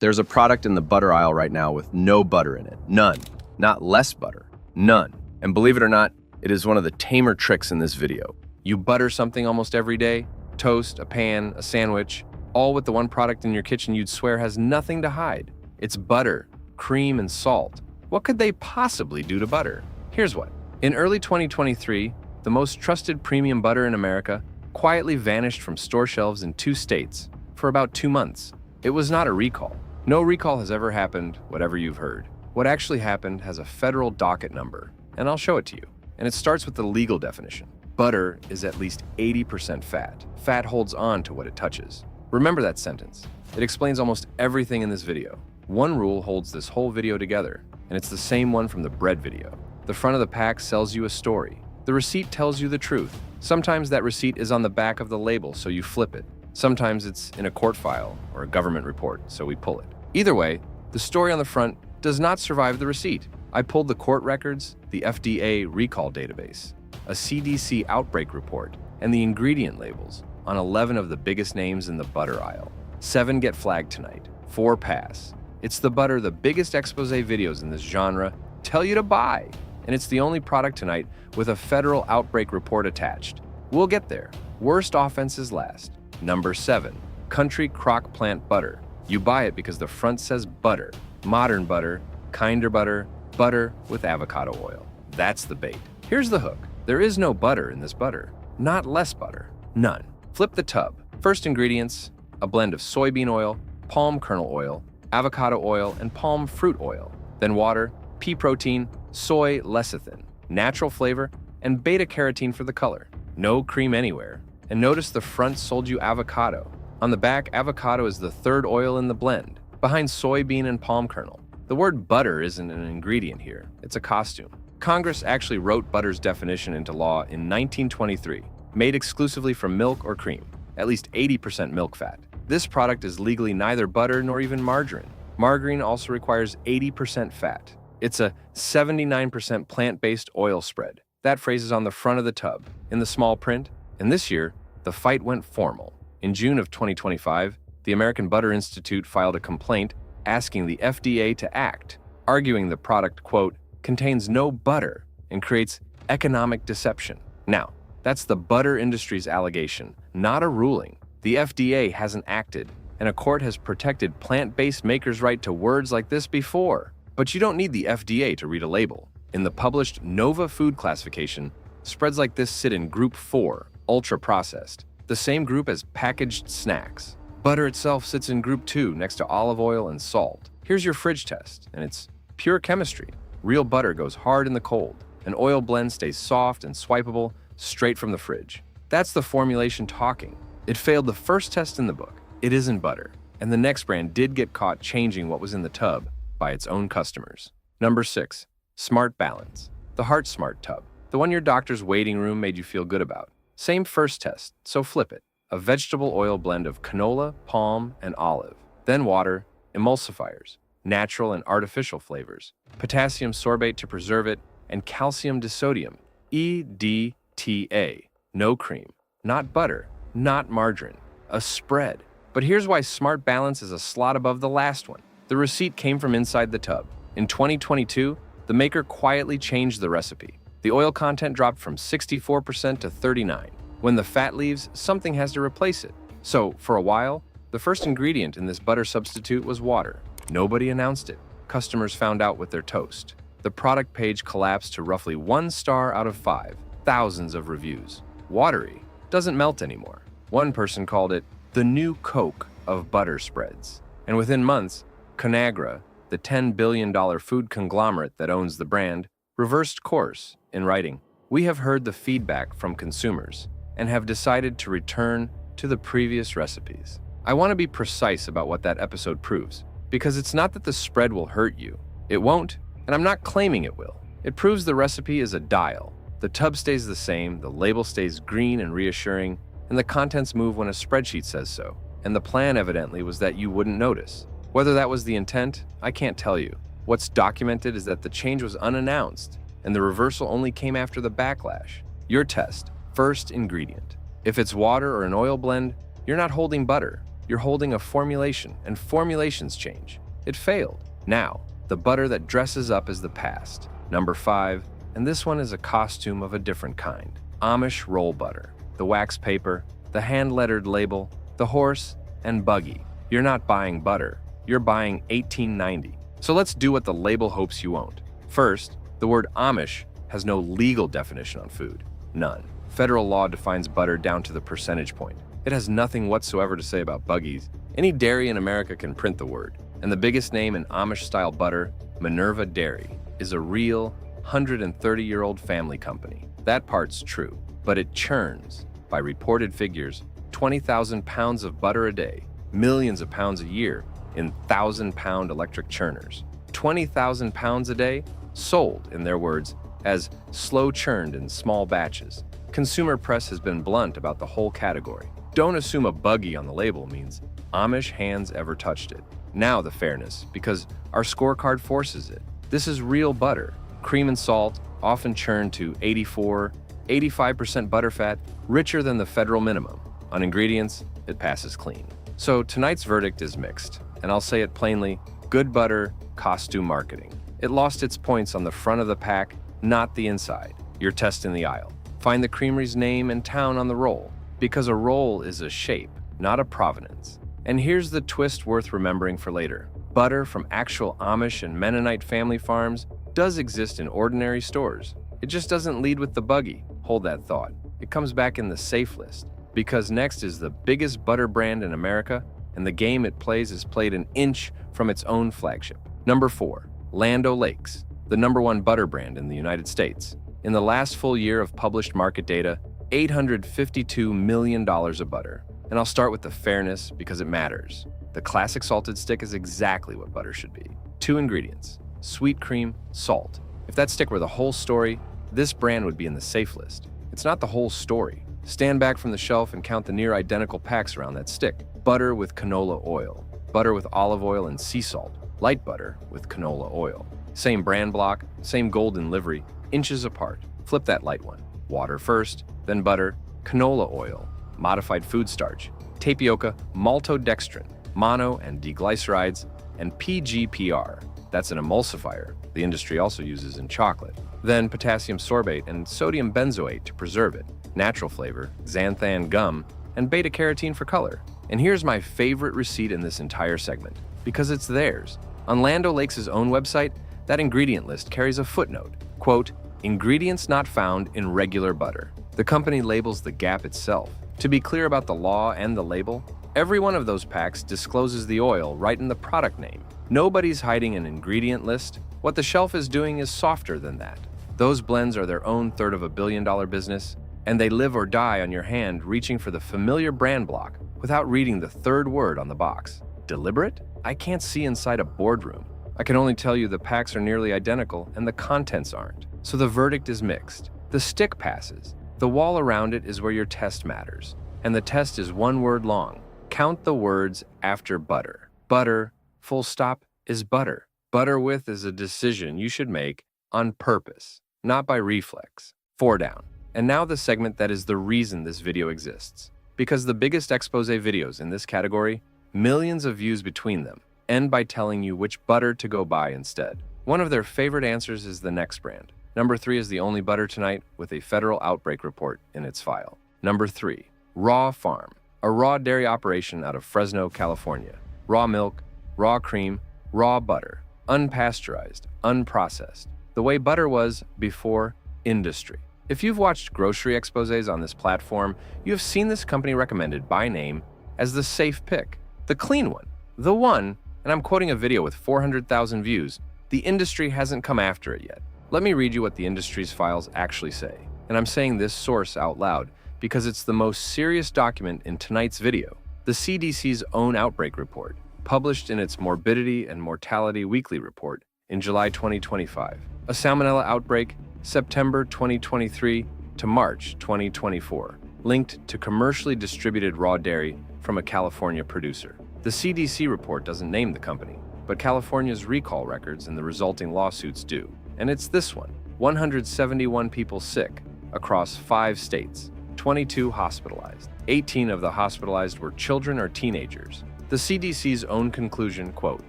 There's a product in the butter aisle right now with no butter in it. None. Not less butter. None. And believe it or not, it is one of the tamer tricks in this video. You butter something almost every day, toast, a pan, a sandwich, all with the one product in your kitchen you'd swear has nothing to hide. It's butter, cream, and salt. What could they possibly do to butter? Here's what. In early 2023, the most trusted premium butter in America quietly vanished from store shelves in 2 states for about 2 months. It was not a recall. No recall has ever happened, whatever you've heard. What actually happened has a federal docket number, and I'll show it to you. And it starts with the legal definition. Butter is at least 80% fat. Fat holds on to what it touches. Remember that sentence. It explains almost everything in this video. One rule holds this whole video together, and it's the same one from the bread video. The front of the pack sells you a story. The receipt tells you the truth. Sometimes that receipt is on the back of the label, so you flip it. Sometimes it's in a court file or a government report, so we pull it. Either way, the story on the front does not survive the receipt. I pulled the court records, the FDA recall database, a CDC outbreak report, and the ingredient labels on 11 of the biggest names in the butter aisle. 7 get flagged tonight, 4 pass. It's the butter the biggest expose videos in this genre tell you to buy, and it's the only product tonight with a federal outbreak report attached. We'll get there. Worst offenses last. Number 7, Country Crock Plant Butter. You buy it because the front says butter, modern butter, kinder butter, butter with avocado oil. That's the bait. Here's the hook. There is no butter in this butter. Not less butter. None. Flip the tub. First ingredients, a blend of soybean oil, palm kernel oil, avocado oil, and palm fruit oil. Then water, pea protein, soy lecithin, natural flavor, and beta-carotene for the color. No cream anywhere. And notice the front sold you avocado. On the back, avocado is the 3rd oil in the blend, behind soybean and palm kernel. The word butter isn't an ingredient here, it's a costume. Congress actually wrote butter's definition into law in 1923, made exclusively from milk or cream, at least 80% milk fat. This product is legally neither butter nor even margarine. Margarine also requires 80% fat. It's a 79% plant-based oil spread. That phrase is on the front of the tub, in the small print, and this year, the fight went formal. In June of 2025, the American Butter Institute filed a complaint asking the FDA to act, arguing the product, quote, contains no butter and creates economic deception. Now, that's the butter industry's allegation, not a ruling. The FDA hasn't acted, and a court has protected plant-based makers' right to words like this before. But you don't need the FDA to read a label. In the published Nova Food classification, spreads like this sit in Group 4, ultra-processed, the same group as packaged snacks. Butter itself sits in Group 2 next to olive oil and salt. Here's your fridge test, and it's pure chemistry. Real butter goes hard in the cold. An oil blend stays soft and swipeable straight from the fridge. That's the formulation talking. It failed the first test in the book. It isn't butter. And the next brand did get caught changing what was in the tub by its own customers. Number 6, Smart Balance. The Heart Smart tub. The one your doctor's waiting room made you feel good about. Same first test, so flip it. A vegetable oil blend of canola, palm, and olive. Then water, emulsifiers, natural and artificial flavors, potassium sorbate to preserve it, and calcium disodium, EDTA. No cream, not butter, not margarine. A spread. But here's why Smart Balance is a slot above the last one. The receipt came from inside the tub. In 2022, the maker quietly changed the recipe. The oil content dropped from 64% to 39%. When the fat leaves, something has to replace it. So, for a while, the first ingredient in this butter substitute was water. Nobody announced it. Customers found out with their toast. The product page collapsed to roughly 1 star out of 5. Thousands of reviews. Watery. Doesn't melt anymore. One person called it the new Coke of butter spreads. And within months, Conagra, the $10 billion food conglomerate that owns the brand, reversed course in writing, "We have heard the feedback from consumers and have decided to return to the previous recipes." I want to be precise about what that episode proves, because it's not that the spread will hurt you. It won't, and I'm not claiming it will. It proves the recipe is a dial. The tub stays the same, the label stays green and reassuring, and the contents move when a spreadsheet says so. And the plan evidently was that you wouldn't notice. Whether that was the intent, I can't tell you. What's documented is that the change was unannounced, and the reversal only came after the backlash. Your test, first ingredient. If it's water or an oil blend, you're not holding butter. you're holding a formulation, and formulations change. It failed. Now, the butter that dresses up is the past. Number 5, and this one is a costume of a different kind. Amish roll butter. The wax paper, the hand-lettered label, the horse and buggy. You're not buying butter, you're buying 1890. So let's do what the label hopes you won't. First, the word Amish has no legal definition on food. None. Federal law defines butter down to the percentage point. It has nothing whatsoever to say about buggies. Any dairy in America can print the word. And the biggest name in Amish-style butter, Minerva Dairy, is a real 130-year-old family company. That part's true, but it churns, by reported figures, 20,000 pounds of butter a day, millions of pounds a year in 1,000-pound electric churners. 20,000 pounds a day, sold, in their words, as slow-churned in small batches. Consumer press has been blunt about the whole category. Don't assume a buggy on the label means Amish hands ever touched it. Now the fairness, because our scorecard forces it. This is real butter, cream and salt, often churned to 84, 85% butterfat, richer than the federal minimum. On ingredients, it passes clean. So tonight's verdict is mixed, and I'll say it plainly, good butter, costume marketing. It lost its points on the front of the pack, not the inside. You're testing the aisle. Find the creamery's name and town on the roll, because a roll is a shape, not a provenance. And here's the twist worth remembering for later. Butter from actual Amish and Mennonite family farms does exist in ordinary stores. It just doesn't lead with the buggy. Hold that thought. It comes back in the safe list, because next is the biggest butter brand in America, and the game it plays is played an inch from its own flagship. Number 4, Land O'Lakes, the #1 butter brand in the United States. In the last full year of published market data, $852 million of butter. And I'll start with the fairness because it matters. The classic salted stick is exactly what butter should be. 2 ingredients, sweet cream, salt. If that stick were the whole story, this brand would be in the safe list. It's not the whole story. Stand back from the shelf and count the near identical packs around that stick. Butter with canola oil, butter with olive oil and sea salt, light butter with canola oil. Same brand block, same golden livery, inches apart. Flip that light one. Water first, then butter, canola oil, modified food starch, tapioca, maltodextrin, mono and deglycerides, and PGPR. That's an emulsifier the industry also uses in chocolate. Then potassium sorbate and sodium benzoate to preserve it, natural flavor, xanthan gum, and beta-carotene for color. And here's my favorite receipt in this entire segment, because it's theirs. On Land O'Lakes' own website, that ingredient list carries a footnote, quote, ingredients not found in regular butter. The company labels the gap itself. To be clear about the law and the label, every one of those packs discloses the oil right in the product name. Nobody's hiding an ingredient list. What the shelf is doing is softer than that. Those blends are their own third of $1 billion business, and they live or die on your hand reaching for the familiar brand block without reading the third word on the box. Deliberate? I can't see inside a boardroom. I can only tell you the packs are nearly identical and the contents aren't. So the verdict is mixed. The stick passes. The wall around it is where your test matters. And the test is one word long. Count the words after butter. Butter, full stop, is butter. Butter with is a decision you should make on purpose, not by reflex. 4 down. And now the segment that is the reason this video exists. Because the biggest expose videos in this category, millions of views between them, end by telling you which butter to go buy instead. One of their favorite answers is the next brand. Number 3 is the only butter tonight with a federal outbreak report in its file. Number 3, Raw Farm, a raw dairy operation out of Fresno, California. Raw milk, raw cream, raw butter, unpasteurized, unprocessed. The way butter was before industry. If you've watched grocery exposés on this platform, you have seen this company recommended by name as the safe pick, the clean one, the one, and I'm quoting a video with 400,000 views, the industry hasn't come after it yet. Let me read you what the industry's files actually say. And I'm saying this source out loud because it's the most serious document in tonight's video. The CDC's own outbreak report, published in its Morbidity and Mortality Weekly Report in July 2025. A salmonella outbreak, September 2023 to March 2024, linked to commercially distributed raw dairy from a California producer. The CDC report doesn't name the company, but California's recall records and the resulting lawsuits do. And it's this one: 171 people sick across 5 states, 22 hospitalized. 18 of the hospitalized were children or teenagers. The CDC's own conclusion, quote,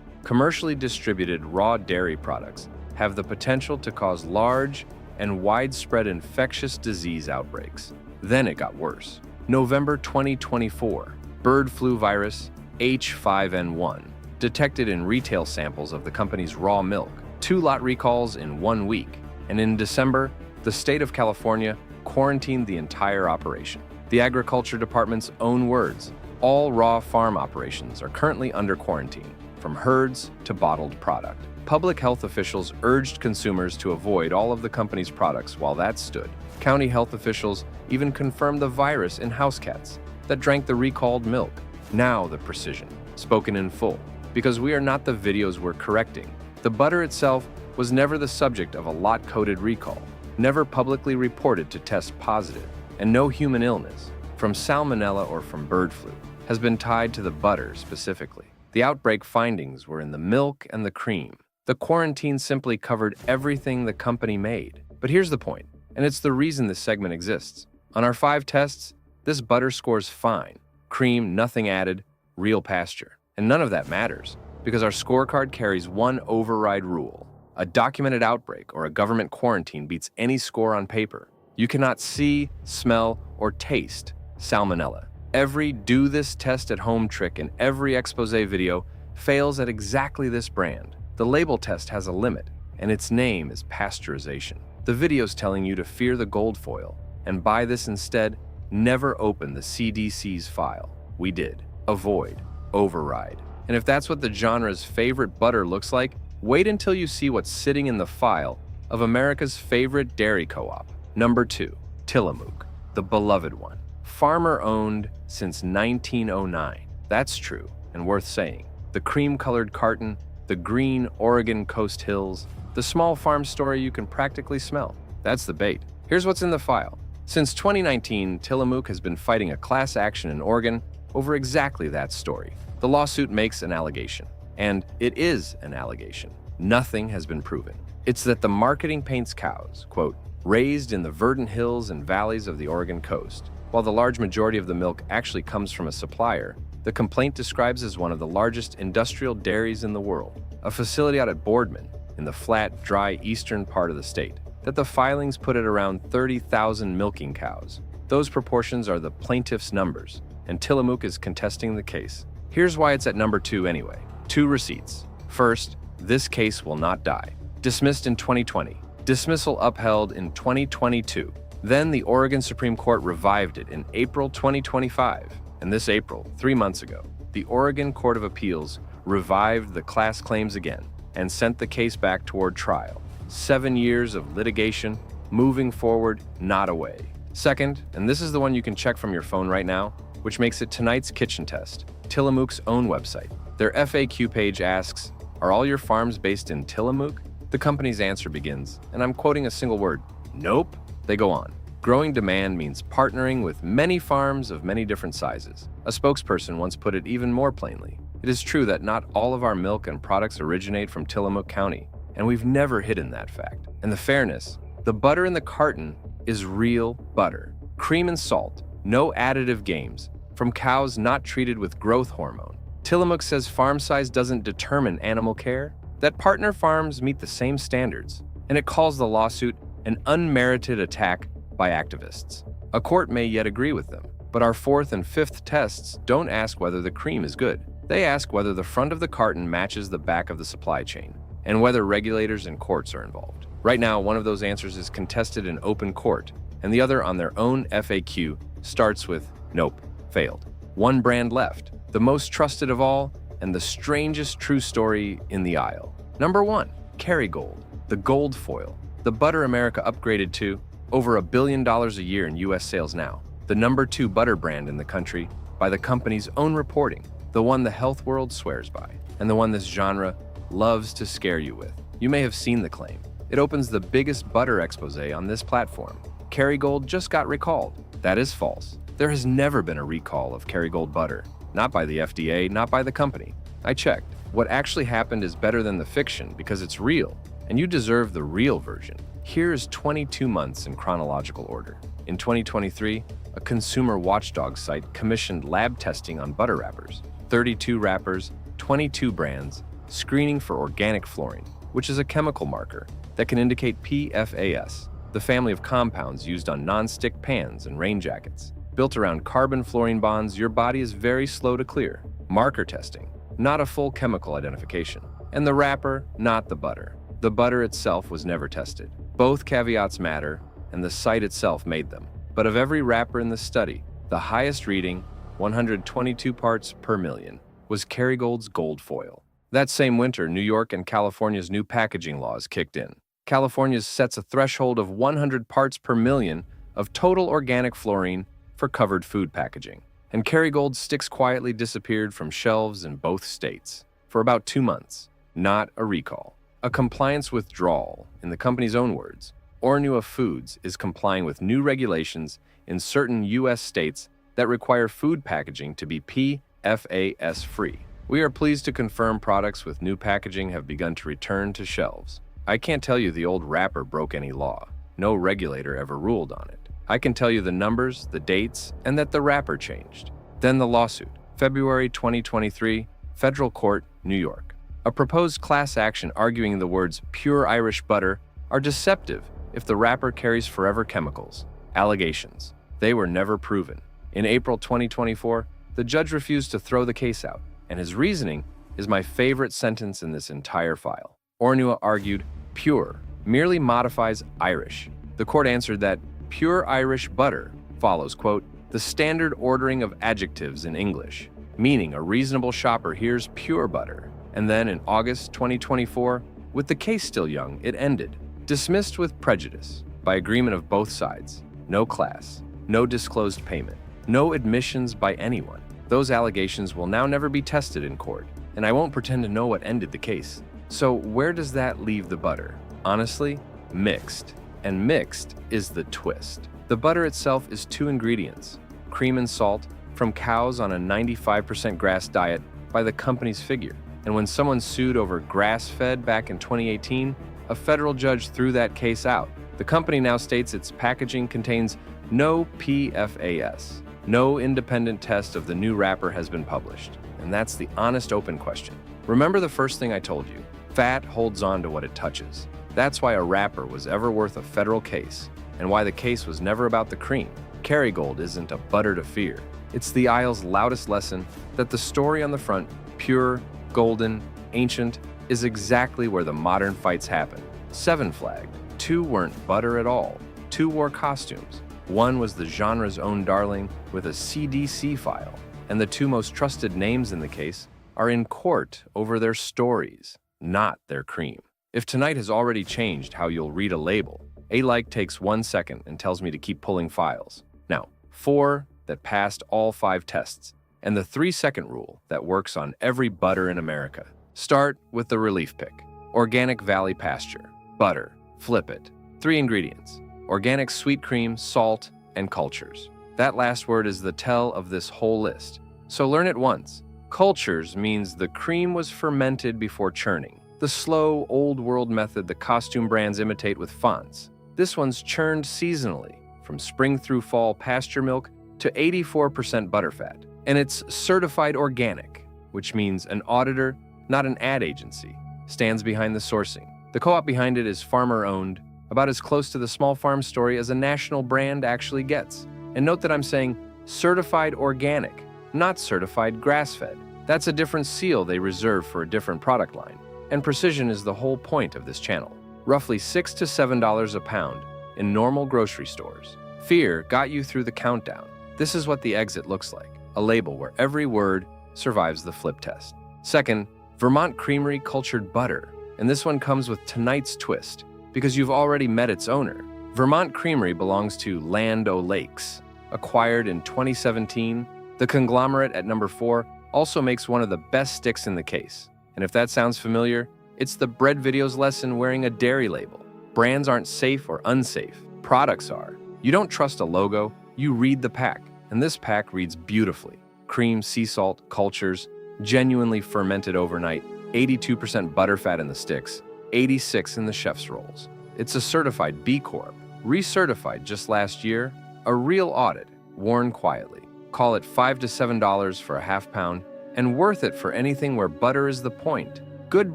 "Commercially distributed raw dairy products have the potential to cause large and widespread infectious disease outbreaks." Then it got worse. November 2024, bird flu virus H5N1 detected in retail samples of the company's raw milk. 2 lot recalls in 1 week. And in December, the state of California quarantined the entire operation. The Agriculture Department's own words, all raw farm operations are currently under quarantine, from herds to bottled product. Public health officials urged consumers to avoid all of the company's products while that stood. County health officials even confirmed the virus in house cats that drank the recalled milk. Now the precision, spoken in full, because we are not the videos we're correcting. The butter itself was never the subject of a lot-coded recall, never publicly reported to test positive, and no human illness, from salmonella or from bird flu, has been tied to the butter specifically. The outbreak findings were in the milk and the cream. The quarantine simply covered everything the company made. But here's the point, and it's the reason this segment exists. On our 5 tests, this butter scores fine. Cream, nothing added, real pasture. And none of that matters, because our scorecard carries one override rule. A documented outbreak or a government quarantine beats any score on paper. You cannot see, smell, or taste salmonella. Every do this test at home trick in every expose video fails at exactly this brand. The label test has a limit, and its name is pasteurization. The video's telling you to fear the gold foil, and buy this instead. Never open the CDC's file. We did. Avoid. Override. And if that's what the genre's favorite butter looks like, wait until you see what's sitting in the file of America's favorite dairy co-op. Number 2, Tillamook, the beloved one. Farmer-owned since 1909. That's true and worth saying. The cream-colored carton, the green Oregon coast hills, the small farm story you can practically smell. That's the bait. Here's what's in the file. Since 2019, Tillamook has been fighting a class action in Oregon over exactly that story. The lawsuit makes an allegation, and it is an allegation. Nothing has been proven. It's that the marketing paints cows, quote, raised in the verdant hills and valleys of the Oregon coast. While the large majority of the milk actually comes from a supplier, the complaint describes as one of the largest industrial dairies in the world, a facility out at Boardman in the flat, dry eastern part of the state, that the filings put at around 30,000 milking cows. Those proportions are the plaintiff's numbers, and Tillamook is contesting the case. Here's why it's at number 2 anyway. 2 receipts. First, this case will not die. Dismissed in 2020. Dismissal upheld in 2022. Then the Oregon Supreme Court revived it in April 2025. And this April, 3 months ago, the Oregon Court of Appeals revived the class claims again and sent the case back toward trial. 7 years of litigation, moving forward, not away. Second, and this is the one you can check from your phone right now, which makes it tonight's kitchen test, Tillamook's own website. Their FAQ page asks, "Are all your farms based in Tillamook?" The company's answer begins, and I'm quoting a single word, "Nope." They go on. Growing demand means partnering with many farms of many different sizes. A spokesperson once put it even more plainly. It is true that not all of our milk and products originate from Tillamook County, and we've never hidden that fact. And the fairness, the butter in the carton is real butter. Cream and salt, no additive games, from cows not treated with growth hormone. Tillamook says farm size doesn't determine animal care, that partner farms meet the same standards, and it calls the lawsuit an unmerited attack by activists. A court may yet agree with them, but our 4th and 5th tests don't ask whether the cream is good. They ask whether the front of the carton matches the back of the supply chain, and whether regulators and courts are involved. Right now, one of those answers is contested in open court, and the other on their own FAQ starts with, "Nope, failed." One brand left, the most trusted of all, and the strangest true story in the aisle. Number 1, Kerrygold, the gold foil, the butter America upgraded to, over $1 billion a year in US sales now. The number 2 butter brand in the country by the company's own reporting, the one the health world swears by, and the one this genre loves to scare you with. You may have seen the claim. It opens the biggest butter expose on this platform. Kerrygold just got recalled. That is false. There has never been a recall of Kerrygold butter. Not by the FDA, not by the company. I checked. What actually happened is better than the fiction because it's real, and you deserve the real version. Here's 22 months in chronological order. In 2023, a consumer watchdog site commissioned lab testing on butter wrappers, 32 wrappers, 22 brands, screening for organic fluorine, which is a chemical marker that can indicate PFAS, the family of compounds used on non-stick pans and rain jackets. Built around carbon-fluorine bonds, your body is very slow to clear. Marker testing, not a full chemical identification. And the wrapper, not the butter. The butter itself was never tested. Both caveats matter, and the site itself made them. But of every wrapper in the study, the highest reading, 122 parts per million, was Kerrygold's gold foil. That same winter, New York and California's new packaging laws kicked in. California's sets a threshold of 100 parts per million of total organic fluorine for covered food packaging. And Kerrygold sticks quietly disappeared from shelves in both states for about 2 months. Not a recall. A compliance withdrawal, in the company's own words. Ornua Foods is complying with new regulations in certain U.S. states that require food packaging to be PFAS-free. We are pleased to confirm products with new packaging have begun to return to shelves. I can't tell you the old wrapper broke any law. No regulator ever ruled on it. I can tell you the numbers, the dates, and that the wrapper changed. Then the lawsuit. February 2023, Federal Court, New York. A proposed class action arguing the words pure Irish butter are deceptive if the wrapper carries forever chemicals. Allegations. They were never proven. In April 2024, the judge refused to throw the case out, and his reasoning is my favorite sentence in this entire file. Ornua argued, pure merely modifies Irish. The court answered that pure Irish butter follows, quote, the standard ordering of adjectives in English, meaning a reasonable shopper hears pure butter. And then in August 2024, with the case still young, it ended. Dismissed with prejudice, by agreement of both sides. No class, no disclosed payment, no admissions by anyone. Those allegations will now never be tested in court, and I won't pretend to know what ended the case. So where does that leave the butter? Honestly, mixed. And mixed is the twist. The butter itself is 2 ingredients, cream and salt, from cows on a 95% grass diet by the company's figure. And when someone sued over grass-fed back in 2018, a federal judge threw that case out. The company now states its packaging contains no PFAS. No independent test of the new wrapper has been published. And that's the honest, open question. Remember the first thing I told you? Fat holds on to what it touches. That's why a wrapper was ever worth a federal case, and why the case was never about the cream. Kerrygold isn't a butter to fear. It's the aisle's loudest lesson that the story on the front, pure, golden, ancient, is exactly where the modern fights happen. 7 flagged. 2 weren't butter at all. 2 wore costumes. 1 was the genre's own darling with a CDC file. And the 2 most trusted names in the case are in court over their stories, not their cream. If tonight has already changed how you'll read a label, a like takes 1 second and tells me to keep pulling files. Now, 4 that passed all 5 tests, and the 3-second rule that works on every butter in America. Start with the relief pick. Organic Valley Pasture, butter, flip it. 3 ingredients, organic sweet cream, salt, and cultures. That last word is the tell of this whole list. So learn it once. Cultures means the cream was fermented before churning. The slow, old-world method the costume brands imitate with fonts. This one's churned seasonally, from spring through fall pasture milk to 84% butterfat. And it's certified organic, which means an auditor, not an ad agency, stands behind the sourcing. The co-op behind it is farmer-owned, about as close to the small farm story as a national brand actually gets. And note that I'm saying certified organic, not certified grass-fed. That's a different seal they reserve for a different product line. And precision is the whole point of this channel. Roughly $6 to $7 a pound in normal grocery stores. Fear got you through the countdown. This is what the exit looks like, a label where every word survives the flip test. Second, Vermont Creamery cultured butter. And this one comes with tonight's twist, because you've already met its owner. Vermont Creamery belongs to Land O'Lakes. Acquired in 2017, the conglomerate at number 4 also makes one of the best sticks in the case. And if that sounds familiar, it's the bread videos lesson wearing a dairy label. Brands aren't safe or unsafe. Products are. You don't trust a logo, you read the pack. And this pack reads beautifully. Cream, sea salt, cultures, genuinely fermented overnight, 82% butterfat in the sticks, 86 in the chef's rolls. It's a certified B Corp, recertified just last year, A real audit, worn quietly. Call it $5 to $7 for a half pound, and worth it for anything where butter is the point. Good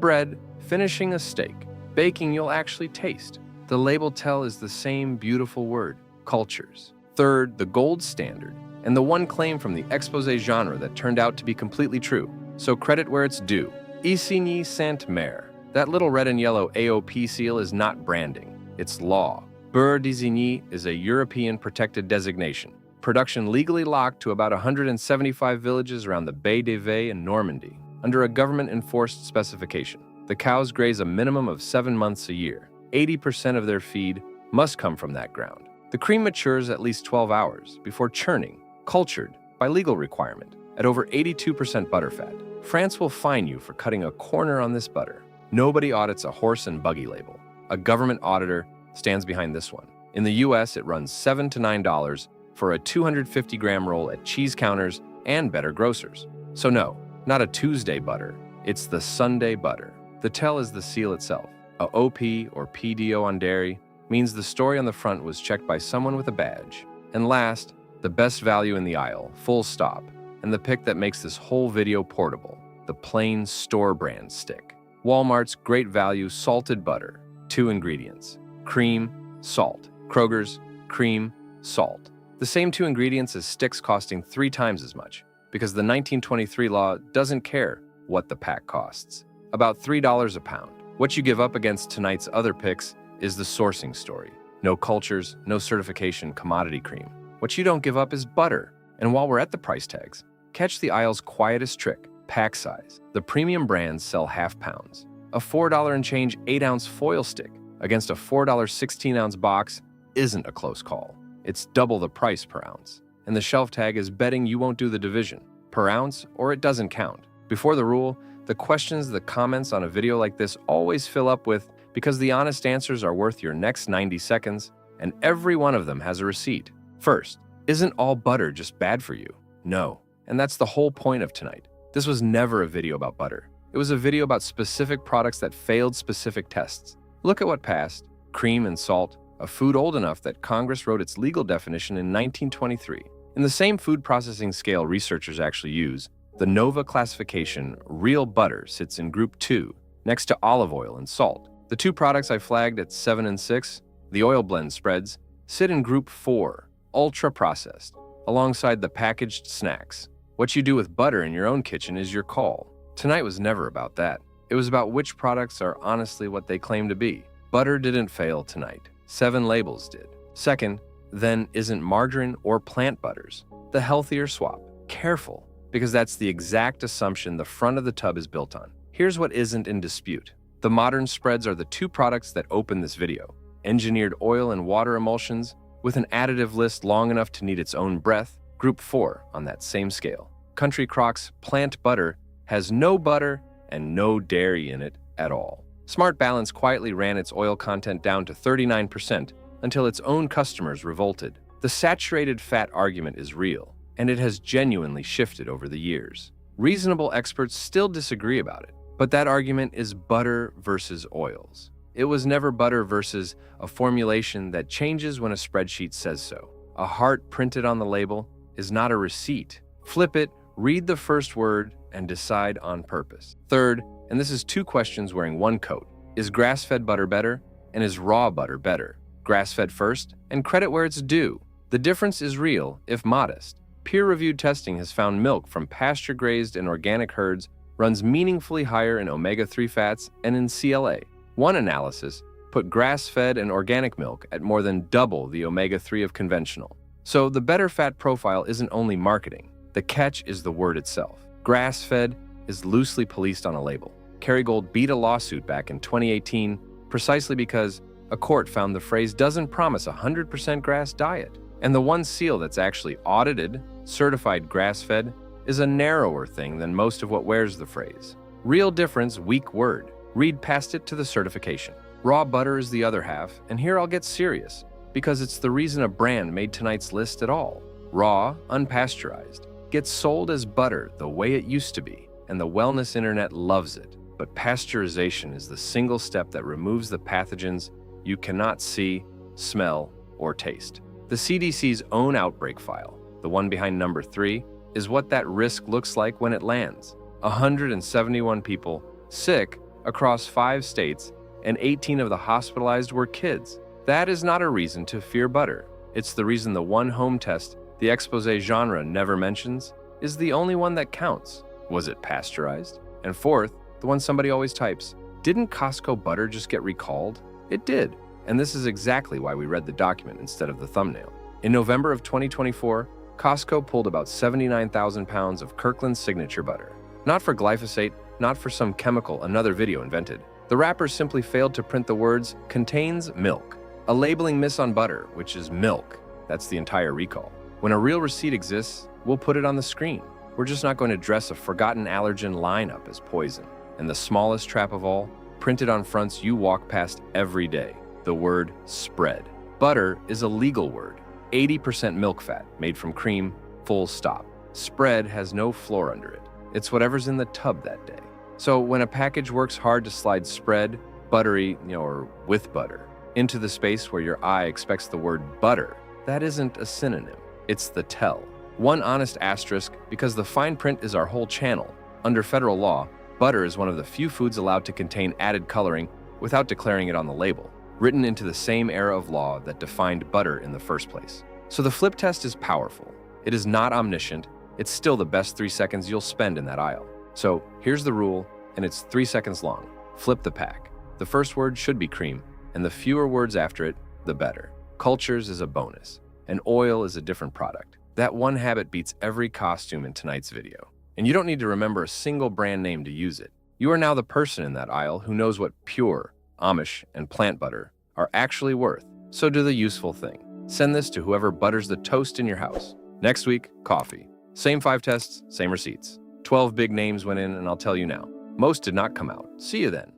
bread, finishing a steak. Baking you'll actually taste. The label tell is the same beautiful word, cultures. Third, the gold standard, and the one claim from the exposé genre that turned out to be completely true. So credit where it's due. Isigny Sainte-Mère. That little red and yellow AOP seal is not branding, it's law. Beurre d'Isigny is a European protected designation. Production legally locked to about 175 villages around the Bay de Vaux in Normandy, under a government-enforced specification. The cows graze a minimum of 7 months a year. 80% of their feed must come from that ground. The cream matures at least 12 hours before churning, cultured by legal requirement, at over 82% butterfat. France will fine you for cutting a corner on this butter. Nobody audits a horse and buggy label. A government auditor stands behind this one. In the US, it runs $7 to $9 for a 250-gram roll at cheese counters and better grocers. So no, not a Tuesday butter, it's the Sunday butter. The tell is the seal itself. A OP or PDO on dairy means the story on the front was checked by someone with a badge. And last, the best value in the aisle, full stop, and the pick that makes this whole video portable, the plain store brand stick. Walmart's great value salted butter, 2 ingredients, cream, salt. Kroger's, cream, salt. The same 2 ingredients as sticks costing 3 times as much, because the 1923 law doesn't care what the pack costs. About $3 a pound. What you give up against tonight's other picks is the sourcing story. No cultures, no certification, commodity cream. What you don't give up is butter. And while we're at the price tags, catch the aisle's quietest trick, pack size. The premium brands sell half pounds. A $4 and change 8-ounce foil stick against a $4 16-ounce box isn't a close call. It's double the price per ounce. And the shelf tag is betting you won't do the division, per ounce or it doesn't count. Before the rule, the questions the comments on a video like this always fill up with, because the honest answers are worth your next 90 seconds, and every one of them has a receipt. First, isn't all butter just bad for you? No. And that's the whole point of tonight. This was never a video about butter. It was a video about specific products that failed specific tests. Look at what passed. Cream and salt, a food old enough that Congress wrote its legal definition in 1923. In the same food processing scale researchers actually use, the NOVA classification, real butter sits in Group 2, next to olive oil and salt. The 2 products I flagged at 7 and 6, the oil blend spreads, sit in Group 4, ultra-processed, alongside the packaged snacks. What you do with butter in your own kitchen is your call. Tonight was never about that. It was about which products are honestly what they claim to be. Butter didn't fail tonight. 7 labels did. Second, then isn't margarine or plant butters the healthier swap? Careful, because that's the exact assumption the front of the tub is built on. Here's what isn't in dispute. The modern spreads are the 2 products that open this video. Engineered oil and water emulsions with an additive list long enough to need its own breath, Group 4 on that same scale. Country Crock's plant butter has no butter and no dairy in it at all. Smart Balance quietly ran its oil content down to 39% until its own customers revolted. The saturated fat argument is real, and it has genuinely shifted over the years. Reasonable experts still disagree about it, but that argument is butter versus oils. It was never butter versus a formulation that changes when a spreadsheet says so. A heart printed on the label is not a receipt. Flip it, read the first word, and decide on purpose. Third, and this is 2 questions wearing one coat, is grass-fed butter better, and is raw butter better? Grass-fed first, and credit where it's due. The difference is real, if modest. Peer-reviewed testing has found milk from pasture-grazed and organic herds runs meaningfully higher in omega-3 fats and in CLA. One analysis put grass-fed and organic milk at more than double the omega-3 of conventional. So the better fat profile isn't only marketing. The catch is the word itself. Grass-fed is loosely policed on a label. Kerrygold beat a lawsuit back in 2018 precisely because a court found the phrase doesn't promise a 100% grass diet. And the one seal that's actually audited, certified grass-fed, is a narrower thing than most of what wears the phrase. Real difference, weak word. Read past it to the certification. Raw butter is the other half, and here I'll get serious, because it's the reason a brand made tonight's list at all. Raw, unpasteurized, gets sold as butter the way it used to be, and the wellness internet loves it. But pasteurization is the single step that removes the pathogens you cannot see, smell, or taste. The CDC's own outbreak file, the one behind number 3, is what that risk looks like when it lands. 171 people sick across 5 states, and 18 of the hospitalized were kids. That is not a reason to fear butter. It's the reason the one home test the expose genre never mentions is the only one that counts. Was it pasteurized? And fourth, the one somebody always types, didn't Costco butter just get recalled? It did. And this is exactly why we read the document instead of the thumbnail. In November of 2024, Costco pulled about 79,000 pounds of Kirkland's signature butter. Not for glyphosate, not for some chemical another video invented. The wrappers simply failed to print the words "contains milk." A labeling miss on butter, which is milk. That's the entire recall. When a real receipt exists, we'll put it on the screen. We're just not going to dress a forgotten allergen lineup as poison. And the smallest trap of all, printed on fronts you walk past every day, the word spread. Butter is a legal word. 80% milk fat, made from cream, full stop. Spread has no floor under it. It's whatever's in the tub that day. So when a package works hard to slide spread, buttery, or with butter, into the space where your eye expects the word butter, that isn't a synonym. It's the tell. One honest asterisk, because the fine print is our whole channel. Under federal law, butter is one of the few foods allowed to contain added coloring without declaring it on the label, written into the same era of law that defined butter in the first place. So the flip test is powerful. It is not omniscient. It's still the best 3 seconds you'll spend in that aisle. So here's the rule, and it's 3 seconds long. Flip the pack. The first word should be cream, and the fewer words after it, the better. Cultures is a bonus, and oil is a different product. That one habit beats every costume in tonight's video. And you don't need to remember a single brand name to use it. You are now the person in that aisle who knows what pure, Amish, and plant butter are actually worth. So do the useful thing. Send this to whoever butters the toast in your house. Next week, coffee. Same 5 tests, same receipts. 12 big names went in, and I'll tell you now. Most did not come out. See you then.